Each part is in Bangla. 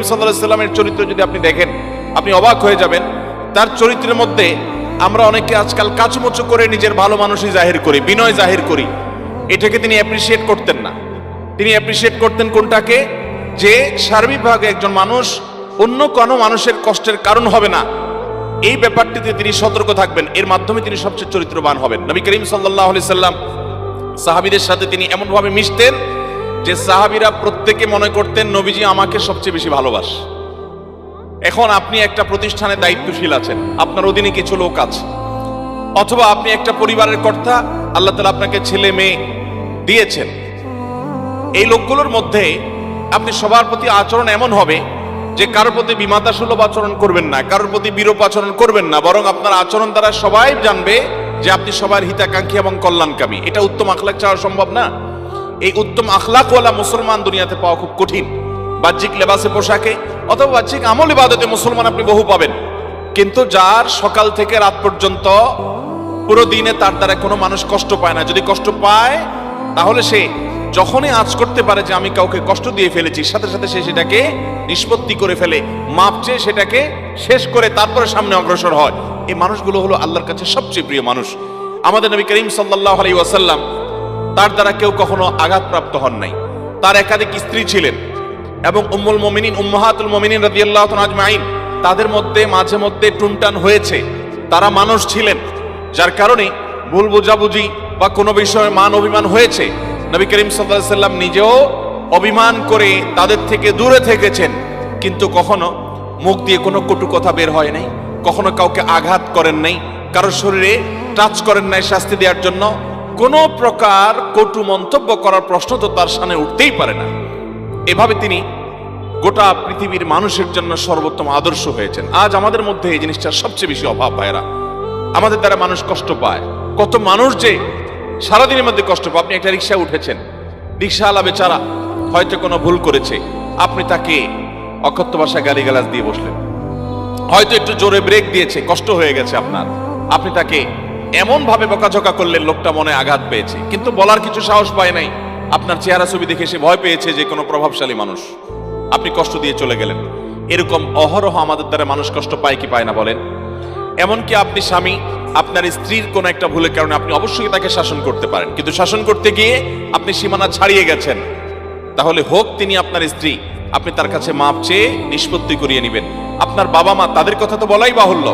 সাল্লাল্লাহু আলাইহি সাল্লামের চরিত্র যদি আপনি দেখেন, আপনি অবাক হয়ে যাবেন। তার চরিত্রের মধ্যে আমরা অনেকে আজকাল কাচুমুচু করে নিজের ভালো মানুষই জাহির করি, বিনয় জাহির করি। এটাকে তিনি অ্যাপ্রিসিয়েট করতেন না। তিনি অ্যাপ্রিসিয়েট করতেন কোনটাকে? যে সার্বিকভাবে একজন মানুষ অন্য কোনো মানুষের কষ্টের কারণ হবে না, এই ব্যাপারটিতে তিনি সতর্ক থাকবেন। এর মাধ্যমে তিনি সবচেয়ে চরিত্রবান হবেন। নবী করিম সাল্লাল্লাহু আলাইহি সাল্লাম সাহাবীদের সাথে তিনি এমনভাবে মিশতেন যে সাহাবীরা প্রত্যেকে মনে করতেন নবীজি আমাকে সবচেয়ে বেশি ভালোবাসে। এখন আপনি একটা প্রতিষ্ঠানে দায়িত্বশীল আছেন, আপনার অধীনে কিছু লোক আছে, অথবা আপনি একটা পরিবারের কর্তা, আল্লাহ তাআলা আপনাকে ছেলে মেয়ে দিয়েছেন। এই লোকগুলোর মধ্যে আপনি সবার প্রতি আচরণ এমন হবে যে কারোর প্রতি বিমাতাসুলভ আচরণ করবেন না, কারোর প্রতি বিরূপ আচরণ করবেন না, বরং আপনার আচরণ দ্বারা সবাই জানবে যে আপনি সবার হিতাকাঙ্ক্ষী এবং কল্যাণকামী। এটা উত্তম আখলাক চাওয়া সম্ভব না? এই উত্তম আখলাকওয়ালা মুসলমান দুনিয়াতে পাওয়া খুব কঠিন। বাহ্যিক লেবাসে পোশাকে অথবা বাহ্যিক আমল ইবাদতে মুসলমান আপনি বহু পাবেন, কিন্তু যার সকাল থেকে রাত পর্যন্ত পুরো দিনে তার দ্বারা কোনো মানুষ কষ্ট পায় না। যদি কষ্ট পায় তাহলে সে যখনই আঁচ করতে পারে যে আমি কাউকে কষ্ট দিয়ে ফেলেছি, সাথে সাথে সে সেটাকে নিষ্পত্তি করে ফেলে, মাপ চেয়ে সেটাকে শেষ করে তারপরে সামনে অগ্রসর হয়। এই মানুষগুলো হলো আল্লাহর কাছে সবচেয়ে প্রিয় মানুষ। আমাদের নবী করিম সাল্লাল্লাহু আলাইহি ওয়াসাল্লাম, তার দ্বারা কেউ কখনো আঘাতপ্রাপ্ত হন নাই। তার একাধিক স্ত্রী ছিলেন এবং উম্মুল মুমিনিন উম্মাহাতুল মুমিনিন রাদিয়াল্লাহু তাআলা আজমাইন, তাদের মধ্যে মাঝে মধ্যে টুনটান হয়েছে। তারা মানুষ ছিলেন, যার কারণে ভুল বোঝাবুঝি বা কোনো বিষয়ে মান অভিমান হয়েছে। নবী করিম সাল্লাল্লাহু আলাইহি সাল্লাম নিজেও অভিমান করে তাদের থেকে দূরে থেকেছেন, কিন্তু কখনো মুখ দিয়ে কোনো কটু কথা বের হয় নাই, কখনো কাউকে আঘাত করেন নাই, কারোর শরীরে টাচ করেন নাই শাস্তি দেওয়ার জন্য। কোনো প্রকার কটু মন্তব্য করার প্রশ্ন তো তার সামনে উঠতেই পারে না। এভাবে তিনি গোটা পৃথিবীর মানুষের জন্য সর্বোত্তম আদর্শ হয়েছেন। আজ আমাদের মধ্যে এই জিনিসটার সবচেয়ে বেশি অভাব। ভাইরা, আমাদের দ্বারা মানুষ কষ্ট পায়। কত মানুষ যে সারাদিনের মধ্যে কষ্ট পায়। আপনি একটা রিক্সায় উঠেছেন, রিক্সাওয়ালা বেচারা হয়তো কোনো ভুল করেছে, আপনি তাকে অকথ্য ভাষায় গালিগালাজ দিয়ে বসলেন, হয়তো একটু জোরে ব্রেক দিয়েছে, কষ্ট হয়ে গেছে আপনার, আপনি তাকে এমন ভাবে বকাঝকা করলেন লোকটা মনে আঘাত পেয়েছে, কিন্তু বলার কিছু সাহস পায় নাই। আপনার চেহারা ছবি দেখে সে ভয় পেয়েছে যে কোনো প্রভাবশালী মানুষ, আপনি কষ্ট দিয়ে চলে গেলেন। এরকম অহরহ আমাদের দ্বারা মানুষ কষ্ট পায় কি পায় না বলেন? এমনকি আপনি স্বামী, আপনার স্ত্রীর কোনো একটা ভুলের কারণে আপনি অবশ্যই তাকে শাসন করতে পারেন, কিন্তু শাসন করতে গিয়ে আপনি সীমানা ছাড়িয়ে গেছেন, তাহলে হোক তিনি আপনার স্ত্রী, আপনি তার কাছে মাপ চেয়ে নিষ্পত্তি করিয়ে নেবেন। আপনার বাবা মা, তাদের কথা তো বলাই বাহুল্য,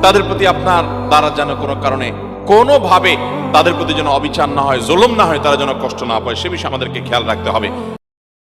তাদের প্রতি আপনার দ্বারা যেন কোনো কারণে কোনোভাবে তাদের প্রতি যেন অবিচার না হয়, জুলুম না হয়, তারা যেন কষ্ট না পায়, সে বিষয়ে আমাদেরকে খেয়াল রাখতে হবে।